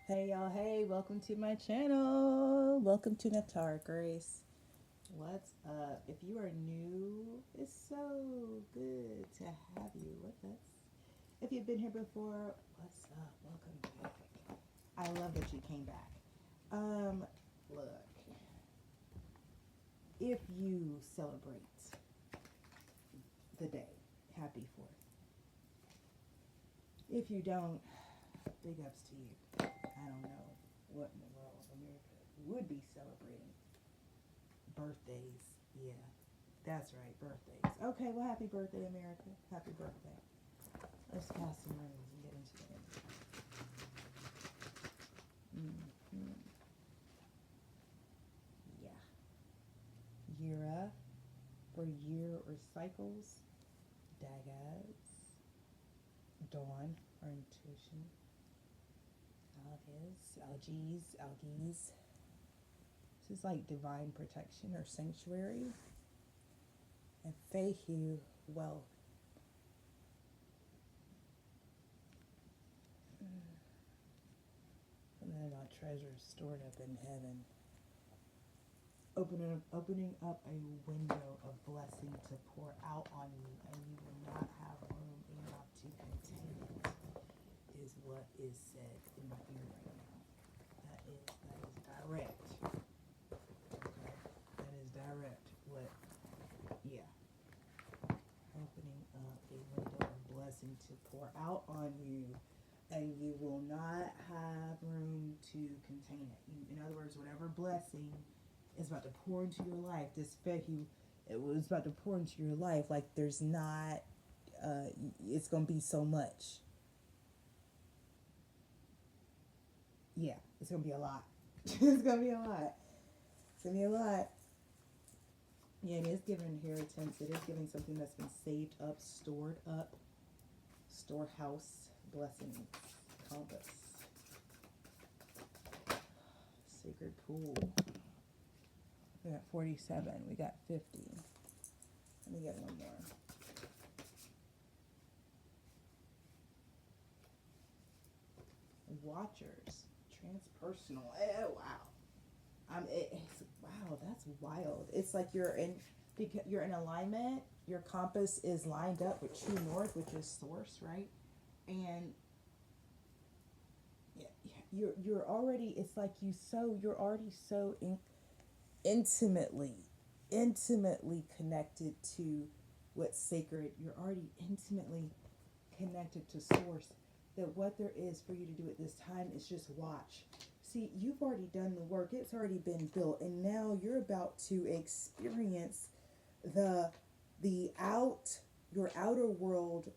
Hey y'all, hey, welcome to my channel. Welcome to Nephtara Grace. What's up? If you are new, it's so good to have you with us. If you've been here before, what's up? Welcome back. I love that you came back. Look, if you celebrate the day, happy 4th. If you don't, big ups to you. I don't know what in the world America would be celebrating. Birthdays, yeah, that's right, birthdays. Okay, well, happy birthday, America. Happy birthday. Let's pass some rooms and get into it. Mm-hmm. Yeah. Year for year or cycles. Daggaz. Dawn or intuition. Algies. This is like divine protection or sanctuary. And Fehu, wealth. Something about treasures stored up in heaven. Opening up a window of blessing to pour out on you, and you will not have room enough to contain it, is what is said in my ear right now. That is direct. Okay? That is direct. What? Yeah. Opening up a window of blessing to pour out on you, and you will not have room to contain it. In other words, whatever blessing is about to pour into your life, this fehu, it was about to pour into your life, like there's not, it's going to be so much. Yeah, it's going to be a lot. It's going to be a lot. It's going to be a lot. Yeah, it is giving inheritance. It is giving something that's been saved up, stored up, storehouse, blessings, compass, sacred pool. We got 47. We got 50. Let me get one more. Watchers, transpersonal. Oh, wow. Wow, that's wild. It's like because you're in alignment. Your compass is lined up with true north, which is source, right? And you're already. It's like you're already so intimately connected to what's sacred. You're already intimately connected to source, that what there is for you to do at this time is just watch. See, you've already done the work. It's already been built, and now you're about to experience the your outer world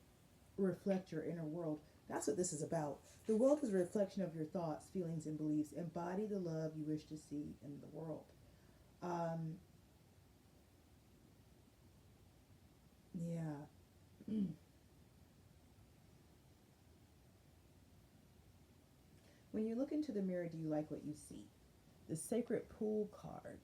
reflect your inner world. That's what this is about. The world is a reflection of your thoughts, feelings, and beliefs. Embody the love you wish to see in the world. Um, yeah. When you look into the mirror, do you like what you see? The sacred pool card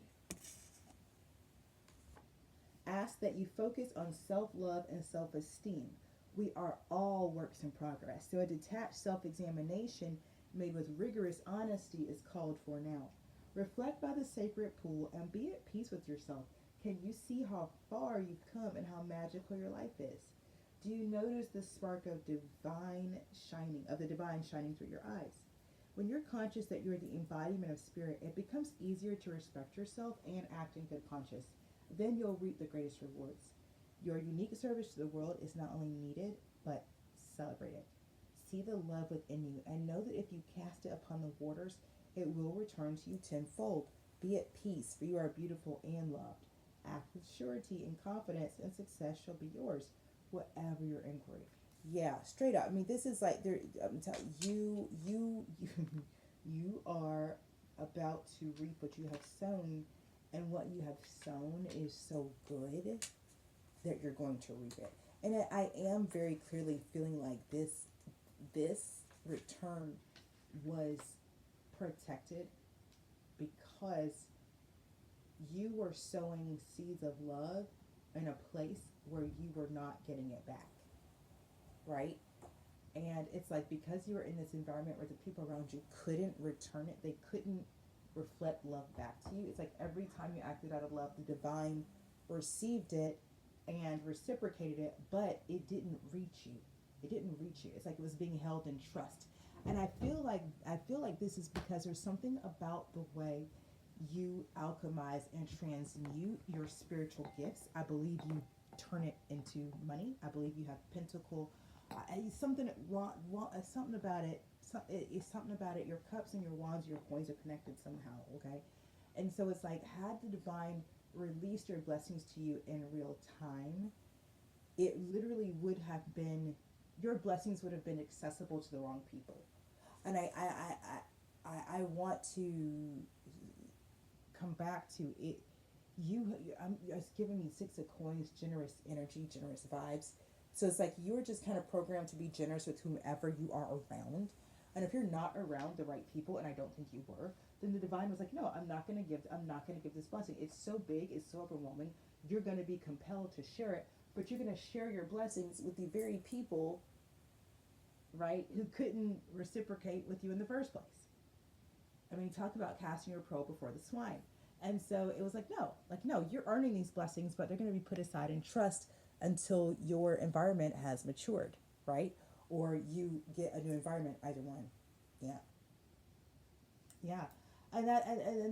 asks that you focus on self-love and self-esteem. We are all works in progress. So a detached self-examination made with rigorous honesty is called for now. Reflect by the sacred pool and be at peace with yourself. Can you see how far you've come and how magical your life is? Do you notice the spark of the divine shining through your eyes? When you're conscious that you're the embodiment of spirit, it becomes easier to respect yourself and act in good conscience. Then you'll reap the greatest rewards. Your unique service to the world is not only needed, but celebrated. See the love within you and know that if you cast it upon the waters, it will return to you tenfold. Be at peace, for you are beautiful and loved. Act with surety and confidence, and success shall be yours, whatever your inquiry. Yeah, straight up. I mean, this is like there. I'm telling you are about to reap what you have sown, and what you have sown is so good that you're going to reap it. And I am very clearly feeling like this return was protected because you were sowing seeds of love in a place where you were not getting it back, right? And it's like, because you were in this environment where the people around you couldn't return it, they couldn't reflect love back to you. It's like every time you acted out of love, the divine received it and reciprocated it, but it didn't reach you. It didn't reach you. It's like it was being held in trust. And I feel like this is because there's something about the way you alchemize and transmute your spiritual gifts. I believe you turn it into money. I believe you have pentacle. Something something about it. It's something about it. Your cups and your wands, your coins are connected somehow. Okay, and so it's like, had the divine released your blessings to you in real time, it literally would have been, your blessings would have been accessible to the wrong people. And I want to come back to it. It's giving me Six of Coins, generous energy, generous vibes. So it's like you're just kind of programmed to be generous with whomever you are around. And if you're not around the right people, and I don't think you were, then the divine was like, no, I'm not going to give this blessing. It's so big, it's so overwhelming. You're going to be compelled to share it, but you're going to share your blessings with the very people, right, who couldn't reciprocate with you in the first place. I mean, talk about casting your pearl before the swine. And so it was like, no, you're earning these blessings, but they're going to be put aside in trust until your environment has matured, right? Or you get a new environment, either one. Yeah. Yeah. And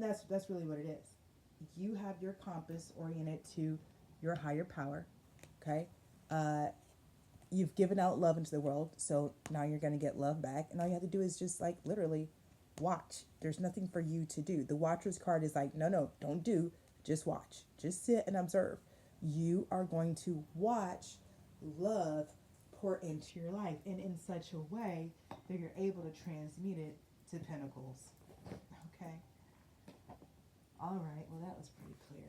that's really what it is. You have your compass oriented to your higher power, okay? You've given out love into the world, so now you're going to get love back. And all you have to do is just, like, literally watch. There's nothing for you to do. The Watcher's card is like, no, don't do. Just watch. Just sit and observe. You are going to watch love pour into your life, and in such a way that you're able to transmute it to pentacles. Okay. All right. Well, that was pretty clear.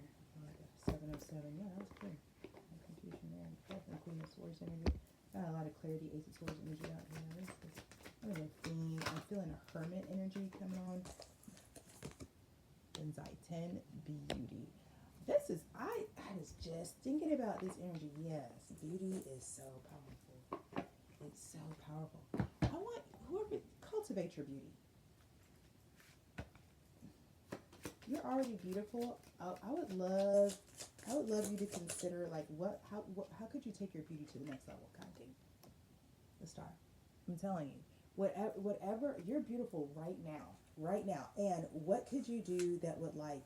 707. Yeah, that was clear. No confusion there. Definitely Queen of Swords energy. Got a lot of clarity. Ace of Swords energy out here. What is a theme? I'm feeling a hermit energy coming on. Insight 10, beauty. This is, I was just thinking about this energy. Yes, beauty is so powerful. It's so powerful. I want whoever, cultivate your beauty. You're already beautiful. I would love you to consider, like, how could you take your beauty to the next level, kind of thing. The star. I'm telling you, whatever, you're beautiful right now. And what could you do that would, like,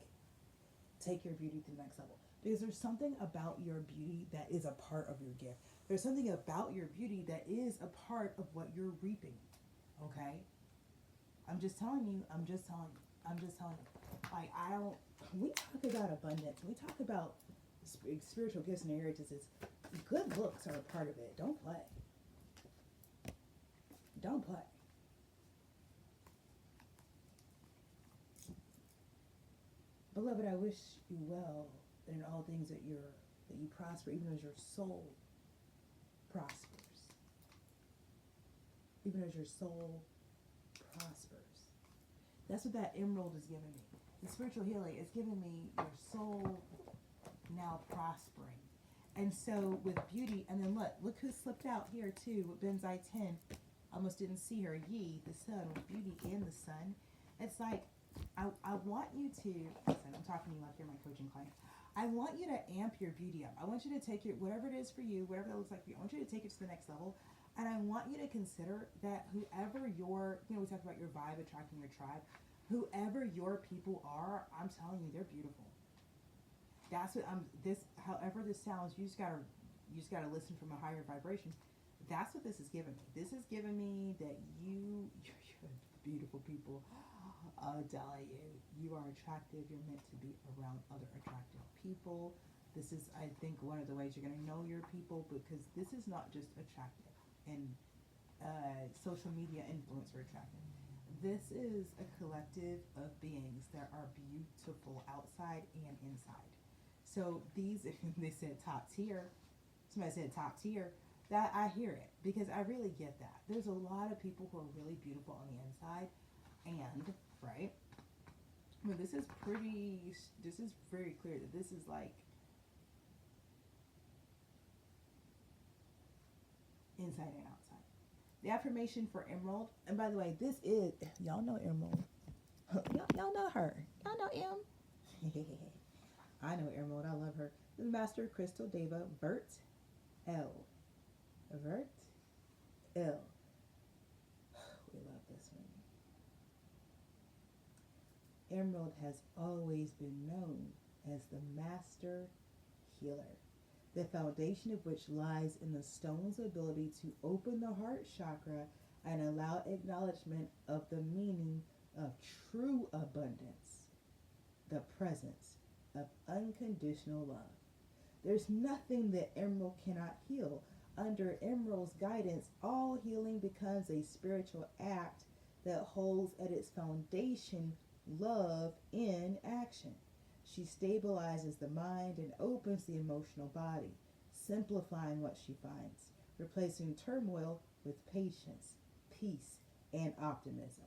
take your beauty to the next level? Because there's something about your beauty that is a part of your gift. There's something about your beauty that is a part of what you're reaping. Okay? I'm just telling you. Like, we talk about abundance. We talk about spiritual gifts and heritages. Good looks are a part of it. Don't play. Beloved, I wish you well, and in all things that you prosper, even as your soul prospers. Even as your soul prospers. That's what that emerald is giving me. The spiritual healing is giving me your soul now prospering. And so with beauty, and then look who slipped out here too with Benzai 10. Almost didn't see her. Yi, the sun, with beauty and the sun. It's like, I want you to, listen, I'm talking to you like you're my coaching client. I want you to amp your beauty up. I want you to take your, whatever it is for you, whatever that looks like for you, I want you to take it to the next level. And I want you to consider that whoever your, we talk about your vibe attracting your tribe, whoever your people are, I'm telling you, they're beautiful. That's what however this sounds, you just gotta listen from a higher vibration. That's what this is giving me. This is giving me that you're beautiful people. I'll tell you, you are attractive. You're meant to be around other attractive people. This is, I think, one of the ways you're going to know your people, because this is not just attractive and social media influencer attractive. This is a collective of beings that are beautiful outside and inside. So these, they said top tier. Somebody said top tier. That I hear it, because I really get that. There's a lot of people who are really beautiful on the inside, and right. I mean, this is very clear that this is like inside and outside. The affirmation for emerald, and by the way, this is, y'all know emerald. Y'all know her. Y'all know M. I know emerald. I love her. The Master Crystal Deva Vert L. Vert L. We love this one. Emerald has always been known as the master healer, the foundation of which lies in the stone's ability to open the heart chakra and allow acknowledgement of the meaning of true abundance, the presence of unconditional love. There's nothing that emerald cannot heal. Under emerald's guidance, all healing becomes a spiritual act that holds at its foundation love in action. She stabilizes the mind and opens the emotional body, simplifying what she finds, replacing turmoil with patience, peace, and optimism.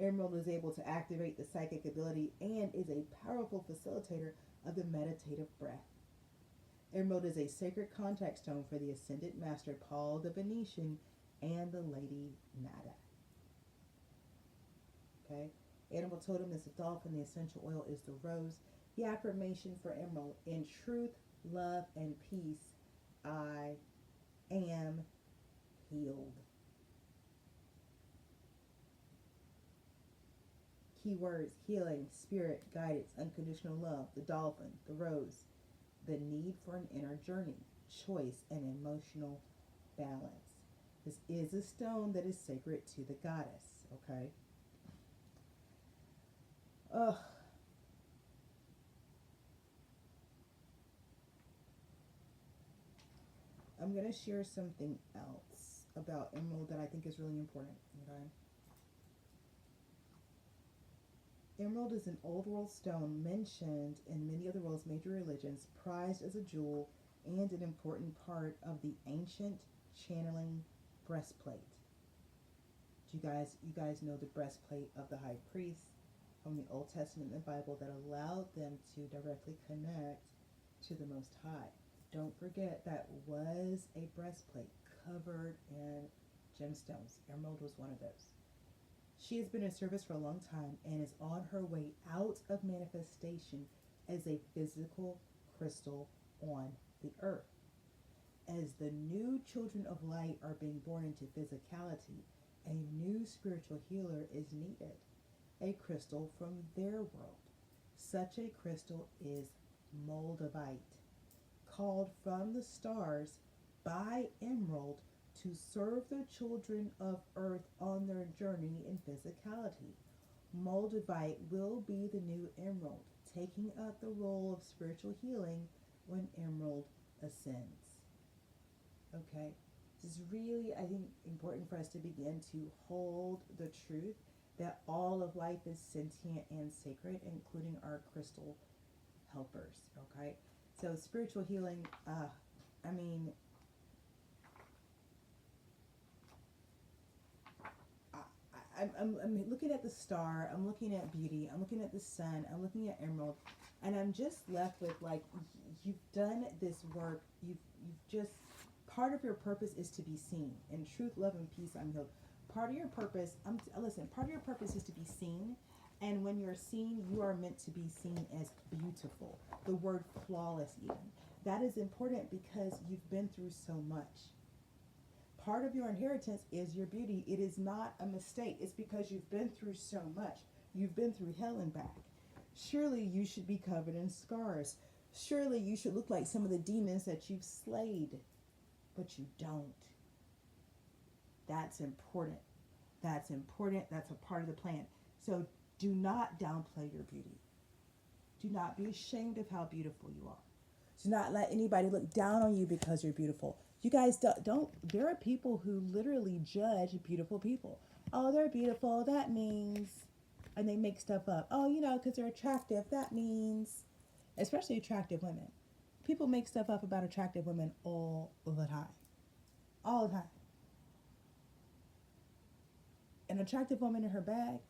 Emerald is able to activate the psychic ability and is a powerful facilitator of the meditative breath. Emerald is a sacred contact stone for the Ascended Master Paul the Venetian and the Lady Nada. Okay? Animal totem is the dolphin. The essential oil is the rose. The affirmation for emerald: in truth, love, and peace, I am healed. Keywords: healing, spirit, guidance, unconditional love, the dolphin, the rose, the need for an inner journey, choice, and emotional balance. This is a stone that is sacred to the goddess, okay? Ugh. I'm going to share something else about emerald that I think is really important, okay? Emerald is an old world stone mentioned in many of the world's major religions, prized as a jewel and an important part of the ancient channeling breastplate. You guys know the breastplate of the high priest from the Old Testament and the Bible that allowed them to directly connect to the Most High. Don't forget that was a breastplate covered in gemstones. Emerald was one of those. She has been in service for a long time and is on her way out of manifestation as a physical crystal on the earth. As the new children of light are being born into physicality, a new spiritual healer is needed, a crystal from their world. Such a crystal is moldavite, called from the stars by Emerald to serve the children of earth on their journey in physicality. Moldavite will be the new emerald, taking up the role of spiritual healing when Emerald ascends. Okay, this is really, I think, important for us to begin to hold the truth that all of life is sentient and sacred, including our crystal helpers. Okay, so spiritual healing, I'm looking at the star, I'm looking at beauty, I'm looking at the sun, I'm looking at emerald, and I'm just left with, like, you've done this work, you've just, part of your purpose is to be seen. In truth, love, and peace, I'm healed. Part of your purpose, part of your purpose is to be seen, and when you're seen, you are meant to be seen as beautiful. The word flawless even. That is important because you've been through so much. Part of your inheritance is your beauty. It is not a mistake. It's because you've been through so much. You've been through hell and back. Surely you should be covered in scars. Surely you should look like some of the demons that you've slayed. But you don't. That's important. That's important. That's a part of the plan. So do not downplay your beauty. Do not be ashamed of how beautiful you are. Do not let anybody look down on you because you're beautiful. You guys don't, there are people who literally judge beautiful people. Oh, they're beautiful, that means, and they make stuff up. Oh, because they're attractive, that means, especially attractive women. People make stuff up about attractive women all the time. All the time. An attractive woman in her bag,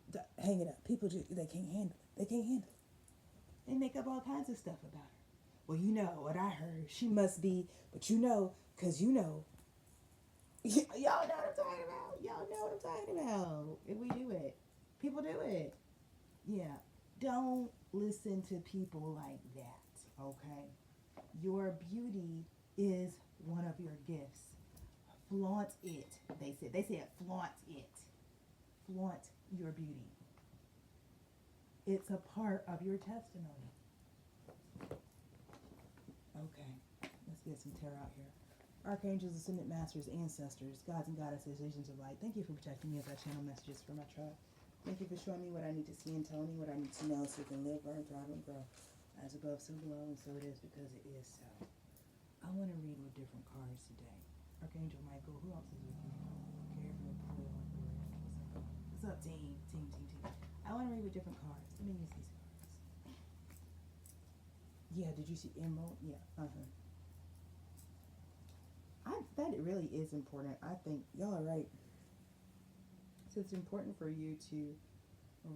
hang it up. People just, they can't handle it. They can't handle it. They make up all kinds of stuff about her. Well, what I heard. She must be, but because y'all know what I'm talking about. y'all know what I'm talking about. If we do it, people do it. Yeah. Don't listen to people like that, okay? Your beauty is one of your gifts. Flaunt it. They said flaunt it. Flaunt your beauty. It's a part of your testimony. Okay, let's get some tarot out here. Archangels, ascended masters, ancestors, gods and goddesses, agents of light, thank you for protecting me as I channel messages for my tribe. Thank you for showing me what I need to see and telling me what I need to know so I can live, learn, thrive, and grow. As above, so below, and so it is because it is so. I want to read with different cards today. Archangel Michael, who else is with me? Gabriel, Paul, what's up, team? Team. I want to read with different cards. Let me use these cards. Yeah, did you see Emerald? Yeah, that it really is important. I think y'all are right. So it's important for you to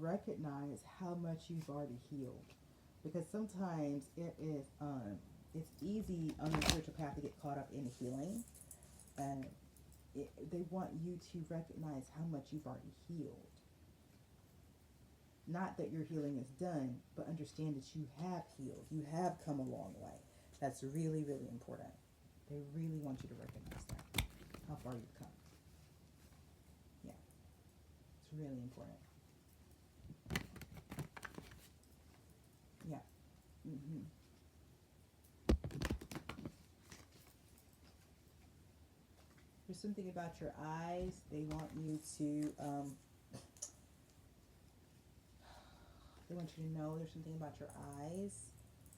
recognize how much you've already healed, because sometimes it's easy on the spiritual path to get caught up in healing, and they want you to recognize how much you've already healed. Not that your healing is done, but understand that you have healed. You have come a long way. That's really, really important. They really want you to recognize that, how far you've come. Yeah, it's really important. Yeah. There's something about your eyes. They want you to, they want you to know there's something about your eyes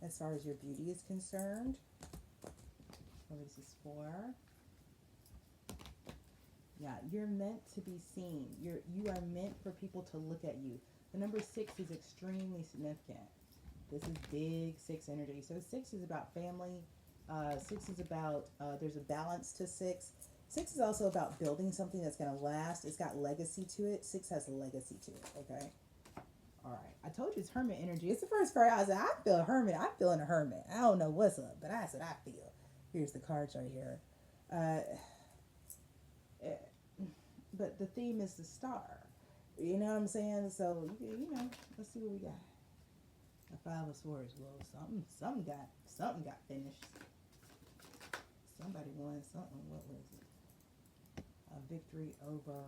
as far as your beauty is concerned. What is this for? Yeah, you're meant to be seen. You are meant for people to look at you. The number 6 is extremely significant. This is big 6 energy. So 6 is about family. 6 is about, there's a balance to 6. 6 is also about building something that's going to last. It's got legacy to it. 6 has legacy to it, okay? All right. I told you it's hermit energy. It's the first card I said, I feel a hermit. I'm feeling a hermit. I don't know what's up, but I said I feel. Here's the cards right here. But the theme is the star. You know what I'm saying? So, you know, let's see what we got. The 5 of Swords. Well, something got finished. Somebody won something. What was it? A victory over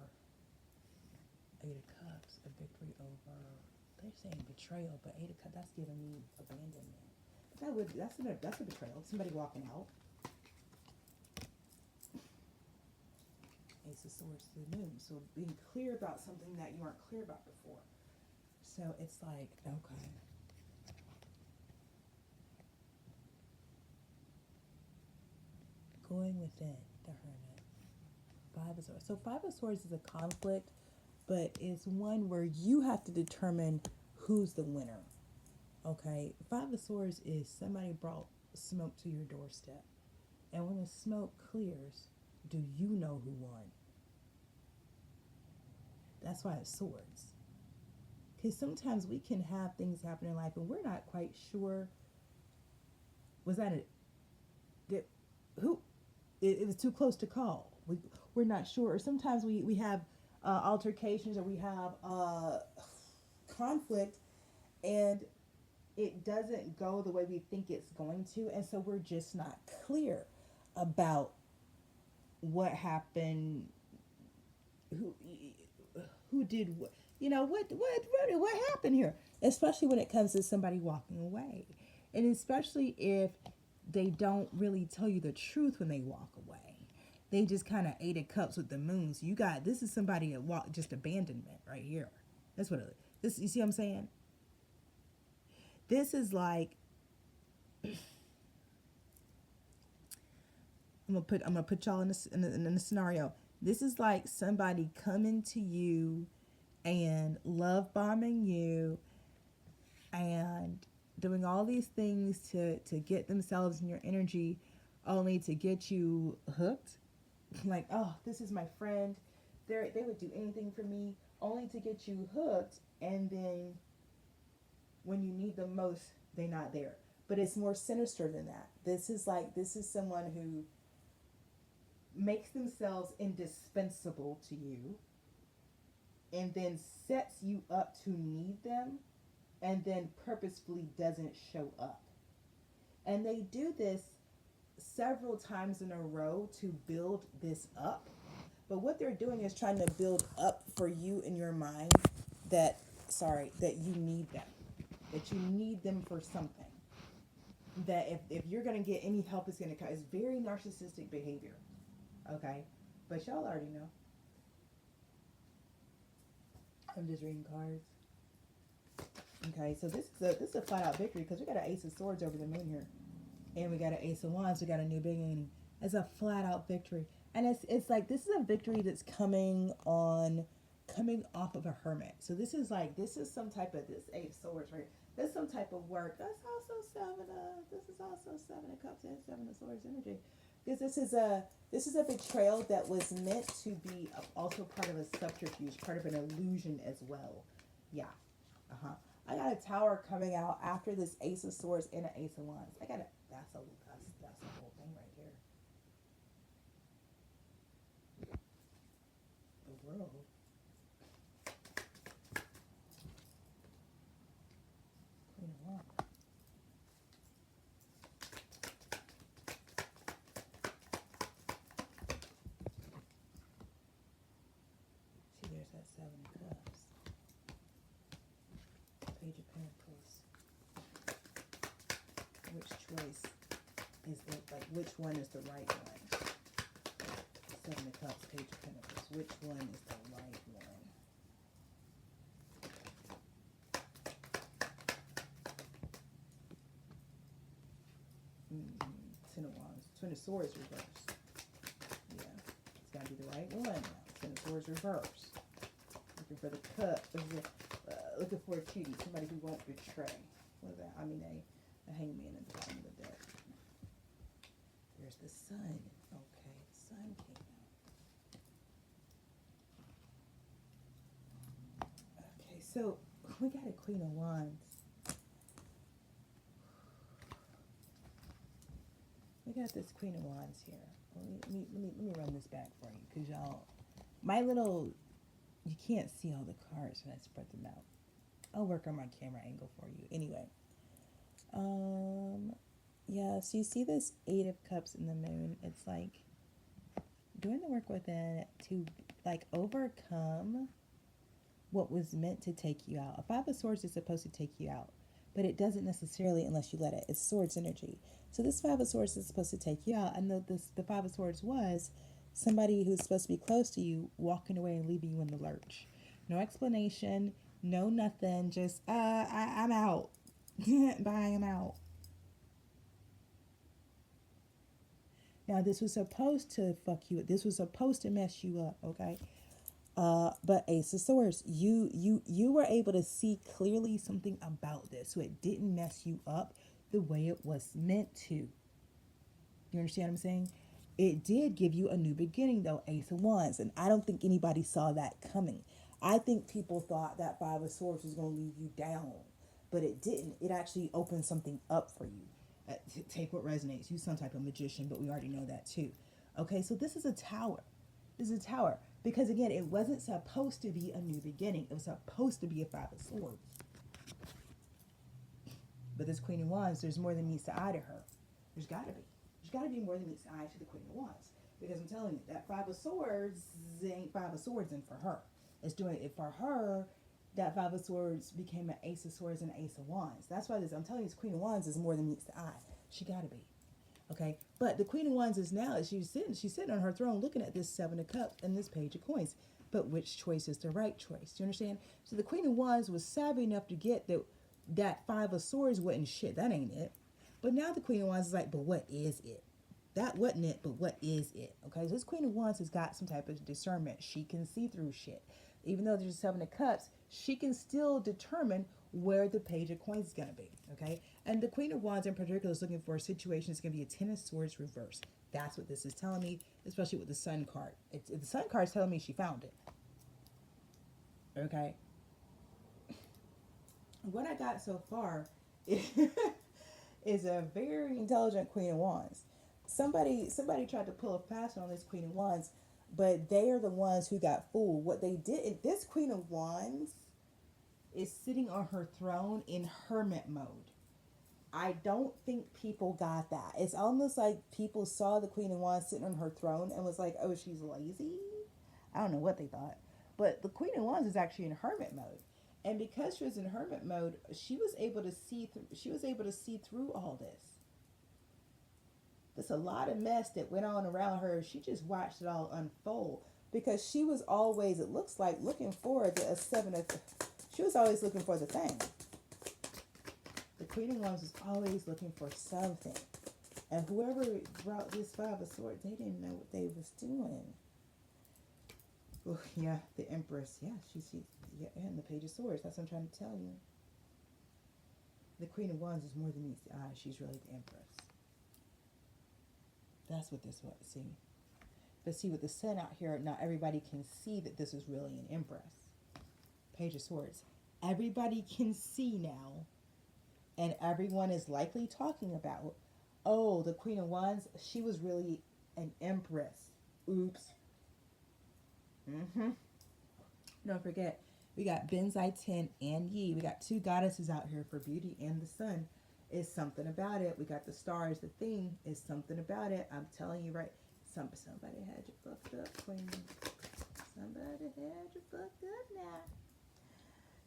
8 of Cups. A victory over, they're saying betrayal, but 8 of Cups, that's giving me abandonment. That's a betrayal. Somebody walking out. Ace of Swords to the Moon. So being clear about something that you weren't clear about before. So it's like, okay. Going within the Hermit. 5 of Swords. So 5 of Swords is a conflict, but it's one where you have to determine who's the winner. Okay? 5 of Swords is somebody brought smoke to your doorstep. And when the smoke clears, do you know who won? That's why it's swords. Because sometimes we can have things happen in life and we're not quite sure. Was that it? It was too close to call. We're not sure. Or sometimes we have altercations, or we have conflict, and it doesn't go the way we think it's going to. And so we're just not clear about what happened, who did what, what happened here, especially when it comes to somebody walking away, and especially if they don't really tell you the truth when they walk away. They just kind of 8 of Cups with the Moon. So this is somebody that just abandonment right here. That's what you see what I'm saying? This is like, I'm gonna put y'all in the scenario. This is like somebody coming to you and love bombing you and doing all these things to get themselves in your energy, only to get you hooked. Like, oh, this is my friend. They would do anything for me, only to get you hooked, and then when you need them most, they're not there. But it's more sinister than that. This is someone who makes themselves indispensable to you, and then sets you up to need them, and then purposefully doesn't show up. And they do this several times in a row to build this up. But what they're doing is trying to build up for you in your mind that, that you need them. That you need them for something. That if you're going to get any help, it's going to come. It's very narcissistic behavior. Okay? But y'all already know. I'm just reading cards. Okay, so this is a flat out victory because we got an Ace of Swords over the moon here. And we got an Ace of Wands, we got a new beginning. It's a flat out victory. And it's like, this is a victory that's coming off of a hermit. So this is some type of, this Eight of Swords, right? There's some type of work. This is also Seven of Cups and Seven of Swords energy. Because this is a betrayal that was meant to be also part of a subterfuge, part of an illusion as well. Yeah. I got a Tower coming out after this Ace of Swords and an Ace of Wands. That's the whole thing right here. The world. Queen of Wands. See, there's that Seven of Cups. Page of Pentacles. Which choice is which one is the right one? Seven of Cups, Page of Pentacles. Which one is the right one? Ten of Wands. Ten of Swords reversed. Yeah, it's got to be the right one now. Ten of Swords reversed. Looking for the cup. Looking for a cutie, somebody who won't betray. What is that? I mean, a hangman at the bottom of the deck. There's the Sun. Okay, the Sun came out. Okay, so we got a Queen of Wands. We got this Queen of Wands here. Let me run this back for you, because y'all, you can't see all the cards when I spread them out. I'll work on my camera angle for you. Anyway. Yeah, so you see this Eight of Cups in the moon. It's like doing the work within to overcome what was meant to take you out. A Five of Swords is supposed to take you out, but it doesn't necessarily unless you let it. It's Swords energy. So this Five of Swords is supposed to take you out. And the Five of Swords was somebody who's supposed to be close to you walking away and leaving you in the lurch. No explanation, no nothing, just, I'm out. Bye, I'm out. Now, this was supposed to fuck you. This was supposed to mess you up, okay? But Ace of Swords, you were able to see clearly something about this, so it didn't mess you up the way it was meant to. You understand what I'm saying? It did give you a new beginning, though, Ace of Wands, and I don't think anybody saw that coming. I think people thought that Five of Swords was going to leave you down, but it didn't. It actually opened something up for you. Take what resonates. Use some type of magician, but we already know that too. Okay, so this is a Tower. This is a Tower. Because again, it wasn't supposed to be a new beginning. It was supposed to be a Five of Swords. But this Queen of Wands, there's more than meets the eye to her. There's got to be. There's got to be more than meets the eye to the Queen of Wands. Because I'm telling you, that Five of Swords ain't Five of Swords in for her. It's doing it for her. That Five of Swords became an Ace of Swords and an Ace of Wands. That's why I'm telling you, this Queen of Wands is more than meets the eye. She got to be. Okay? But the Queen of Wands is now, she's sitting on her throne looking at this Seven of Cups and this Page of Coins. But which choice is the right choice? Do you understand? So the Queen of Wands was savvy enough to get that Five of Swords wasn't shit. That ain't it. But now the Queen of Wands is like, but what is it? That wasn't it, but what is it? Okay? So this Queen of Wands has got some type of discernment. She can see through shit. Even though there's a Seven of Cups, she can still determine where the Page of Coins is going to be, okay? And the Queen of Wands in particular is looking for a situation that's going to be a Ten of Swords reverse. That's what this is telling me, especially with the Sun card. The Sun card is telling me she found it, okay? What I got so far is a very intelligent Queen of Wands. somebody tried to pull a fast one on this Queen of Wands, but they are the ones who got fooled. What they did, this Queen of Wands is sitting on her throne in hermit mode. I don't think people got that. It's almost like people saw the Queen of Wands sitting on her throne and was like, "Oh, she's lazy." I don't know what they thought, but the Queen of Wands is actually in hermit mode, and because she was in hermit mode, she was able to see through. She was able to see through all this. There's a lot of mess that went on around her. She just watched it all unfold because she was always, it looks like, looking for the seven of. She was always looking for the thing. The Queen of Wands was always looking for something. And whoever brought this Five of Swords, they didn't know what they was doing. Oh, yeah, the Empress. Yeah, yeah, and the Page of Swords. That's what I'm trying to tell you. The Queen of Wands is more than meets the eye. She's really the Empress. That's what this was. See? But see, with the Sun out here, not everybody can see that this is really an Empress. Page of Swords. Everybody can see now. And everyone is likely talking about, oh, the Queen of Wands, she was really an Empress. Oops. Don't forget, we got Benzai 10 and Yi. We got two goddesses out here for beauty, and the Sun is something about it. We got the stars. The thing is something about it. I'm telling you, right? Somebody had you fucked up, Queen. Somebody had you fucked up now.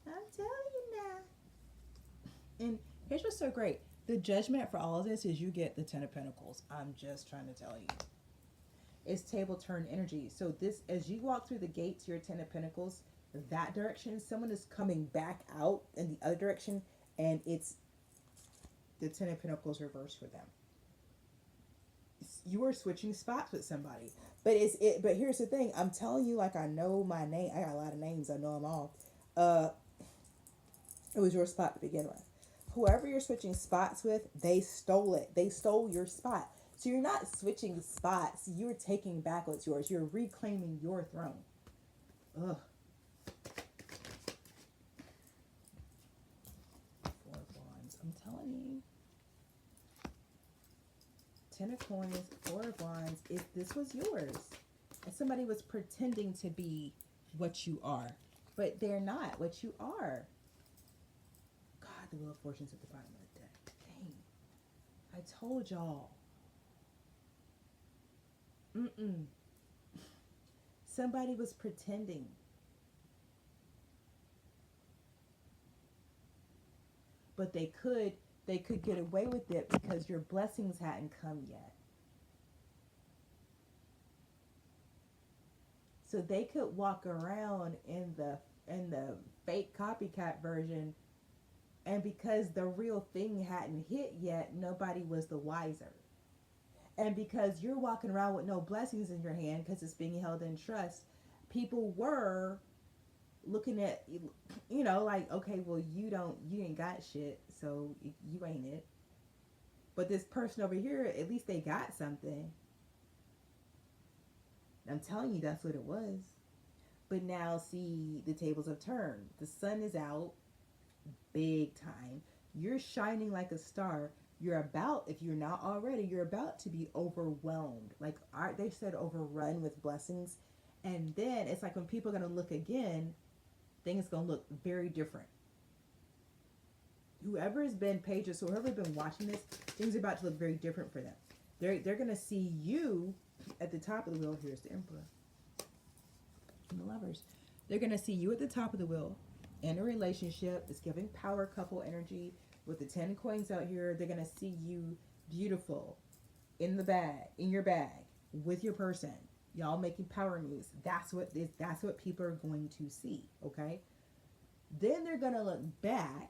I'm telling you now. And here's what's so great. The judgment for all of this is you get the Ten of Pentacles. I'm just trying to tell you. It's table turn energy. So this, as you walk through the gates, your Ten of Pentacles, that direction, someone is coming back out in the other direction, and it's the Ten of Pentacles reversed for them. You are switching spots with somebody. But but here's the thing. I'm telling you, like, I know my name. I got a lot of names. I know them all. It was your spot to begin with. Whoever you're switching spots with, they stole it. They stole your spot. So you're not switching spots. You're taking back what's yours. You're reclaiming your throne. Ugh. Four of Wands. I'm telling you. Ten of Coins, Four of Wands. If this was yours, and somebody was pretending to be what you are, but they're not what you are. God, the Wheel of Fortune's at the bottom of the deck. Dang. I told y'all. Somebody was pretending. But they could get away with it because your blessings hadn't come yet. So they could walk around in the fake copycat version, and because the real thing hadn't hit yet, nobody was the wiser. And because you're walking around with no blessings in your hand because it's being held in trust, people were looking at, like, okay, well, you ain't got shit, so you ain't it. But this person over here, at least they got something. I'm telling you, that's what it was. But now, see, the tables have turned. The sun is out, big time. You're shining like a star. You're about, if you're not already, you're about to be overwhelmed. Like, they said overrun with blessings. And then it's like when people are going to look again, things going to look very different. Whoever has been pages, so whoever has been watching this, things are about to look very different for them. They're going to see you at the top of the wheel. Here's the Emperor and the Lovers. They're going to see you at the top of the wheel in a relationship. It's giving power couple energy. With the 10 coins out here, they're going to see you beautiful in your bag with your person. Y'all making power moves. That's what people are going to see, okay? Then they're going to look back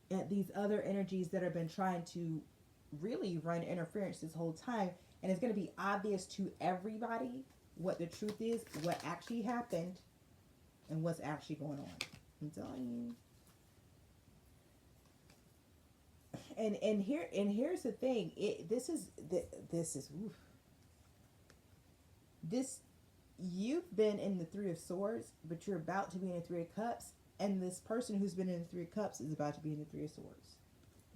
at these other energies that have been trying to really run interference this whole time, and it's going to be obvious to everybody what the truth is, what actually happened, and what's actually going on. I'm telling you. And here's the thing. You've been in the Three of Swords, but you're about to be in the Three of Cups, and this person who's been in the Three of Cups is about to be in the Three of Swords.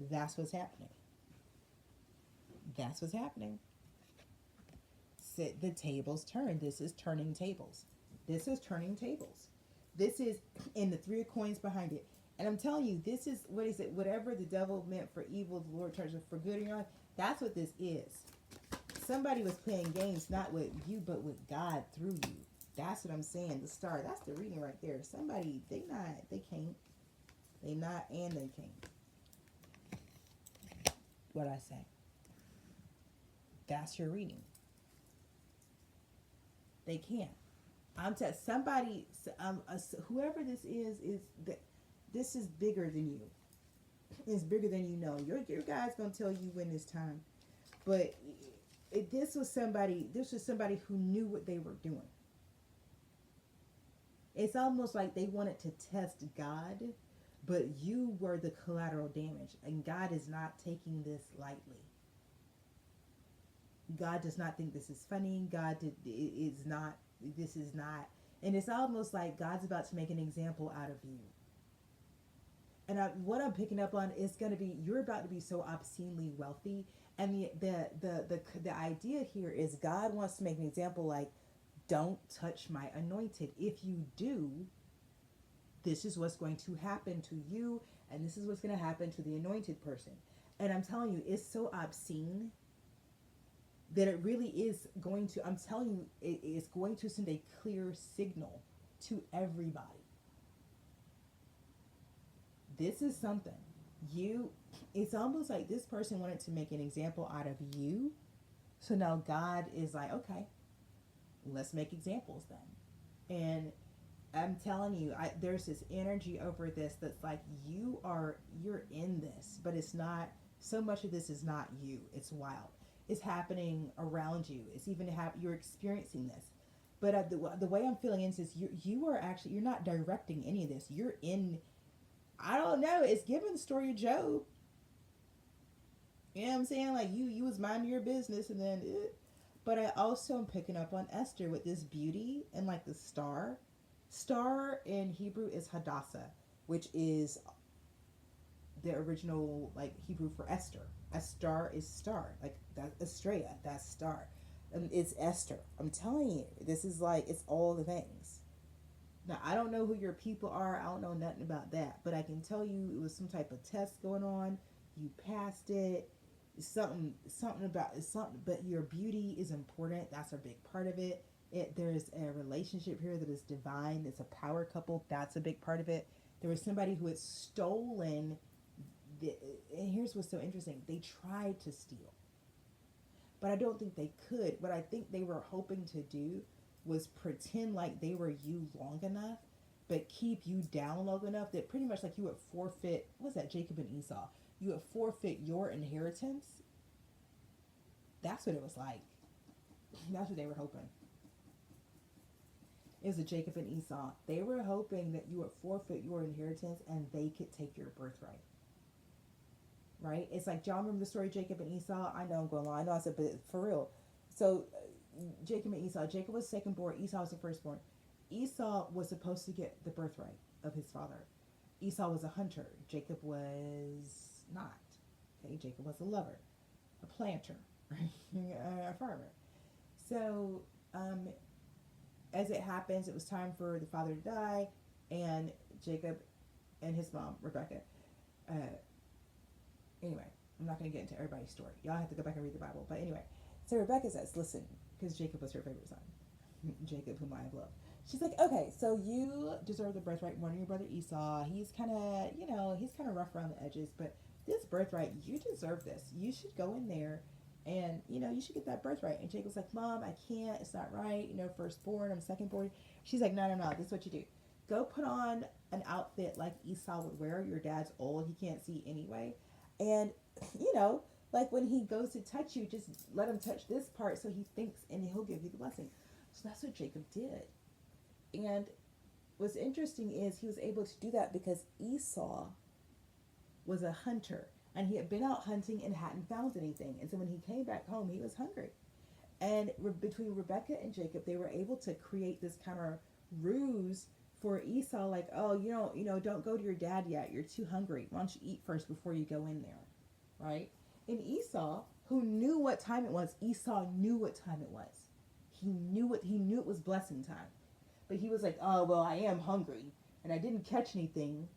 That's what's happening. That's what's happening. Sit the tables turn. This is turning tables. This is turning tables. This is in the three of coins behind it. And I'm telling you, this is what is it? Whatever the devil meant for evil, the Lord turns it for good in your life. That's what this is. Somebody was playing games not with you, but with God through you. That's what I'm saying. The star. That's the reading right there. Somebody, they can't. They not, and they can't. What I say. That's your reading. They can't. I'm telling somebody, whoever this is this is bigger than you. It's bigger than you know. Your guy's gonna tell you when it's time, but this was somebody who knew what they were doing. It's almost like they wanted to test God, but you were the collateral damage, and God is not taking this lightly. God does not think this is funny. Is not. This is not. And it's almost like God's about to make an example out of you. And what I'm picking up on is going to be, you're about to be so obscenely wealthy. And the idea here is God wants to make an example like, don't touch my anointed. If you do, this is what's going to happen to you. And this is what's going to happen to the anointed person. And I'm telling you, it's so obscene that it really is going to, I'm telling you, it is going to send a clear signal to everybody. This is something. It's almost like this person wanted to make an example out of you. So now God is like, okay, let's make examples then. And I'm telling you, there's this energy over this that's like, you're in this, but it's not, so much of this is not you. It's wild. It's happening around you. It's even you're experiencing this. But the way I'm feeling is you're not directing any of this. You're in, I don't know, it's given the story of Job. You know what I'm saying? Like you was minding your business and then but I also am picking up on Esther with this beauty and like the star. Star in Hebrew is Hadassah, which is the original like Hebrew for Esther. A star is star, like that Estrella, that's star. It's Esther. I'm telling you, this is like, it's all the things. Now, I don't know who your people are. I don't know nothing about that, but I can tell you it was some type of test going on. You passed it. Something about something, but your beauty is important. That's a big part of it. There's a relationship here that is divine. It's a power couple. That's a big part of it. There was somebody who had stolen. And here's what's so interesting. They tried to steal, but I don't think they could. What I think they were hoping to do was pretend like they were you long enough, but keep you down long enough that pretty much like you would forfeit, what's that, Jacob and Esau? You would forfeit your inheritance. That's what it was like. That's what they were hoping. It was a Jacob and Esau. They were hoping that you would forfeit your inheritance and they could take your birthright. Right? It's like, y'all remember the story of Jacob and Esau? I know I'm going on. I know I said, but for real. So, Jacob and Esau. Jacob was secondborn. Esau was the firstborn. Esau was supposed to get the birthright of his father. Esau was a hunter. Jacob was not. Okay, Jacob was a lover, a planter, a farmer. So, as it happens, it was time for the father to die, and Jacob and his mom, Rebecca, anyway, I'm not going to get into everybody's story. Y'all have to go back and read the Bible. But anyway, so Rebecca says, listen, because Jacob was her favorite son. Jacob, whom I have loved. She's like, okay, so you deserve the birthright more than your brother Esau. He's kind of, he's kind of rough around the edges. But this birthright, you deserve this. You should go in there and, you should get that birthright. And Jacob's like, Mom, I can't. It's not right. Firstborn, I'm secondborn. She's like, no. This is what you do. Go put on an outfit like Esau would wear. Your dad's old. He can't see anyway. And, like when he goes to touch you, just let him touch this part so he thinks and he'll give you the blessing. So that's what Jacob did. And what's interesting is he was able to do that because Esau was a hunter and he had been out hunting and hadn't found anything. And so when he came back home, he was hungry. And between Rebecca and Jacob, they were able to create this kind of ruse for Esau, like, oh, don't go to your dad yet. You're too hungry. Why don't you eat first before you go in there, right? And Esau who knew what time it was. Esau knew what time it was. He knew it was blessing time. But he was like, oh, well, I am hungry and I didn't catch anything.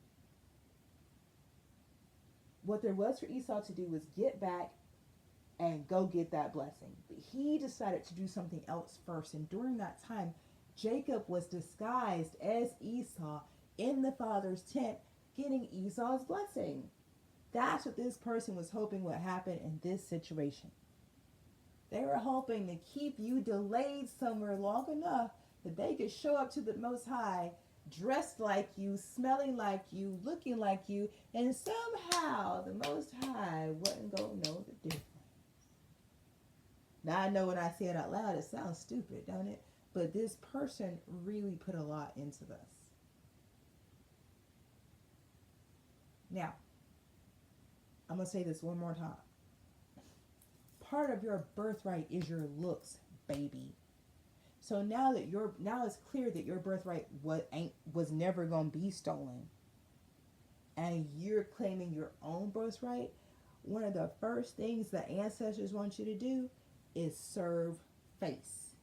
What there was for Esau to do was get back and go get that blessing. But he decided to do something else first. And during that time, Jacob was disguised as Esau in the father's tent, getting Esau's blessing. That's what this person was hoping would happen in this situation. They were hoping to keep you delayed somewhere long enough that they could show up to the Most High, dressed like you, smelling like you, looking like you, and somehow the Most High wasn't going to know the difference. Now, I know when I say it out loud, it sounds stupid, don't it? But this person really put a lot into this. Now, I'm going to say this one more time. Part of your birthright is your looks, baby. So now it's clear that your birthright was never going to be stolen, and you're claiming your own birthright, one of the first things the ancestors want you to do is serve face.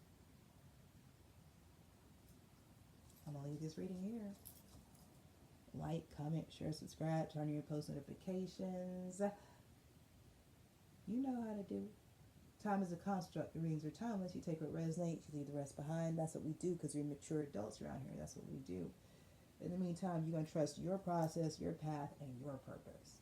I'm going to leave this reading here. Like, comment, share, subscribe, turn on your post notifications. You know how to do it. Time is a construct. The readings are timeless. You take what resonates, you leave the rest behind. That's what we do because we're mature adults around here. That's what we do. In the meantime, you're going to trust your process, your path, and your purpose.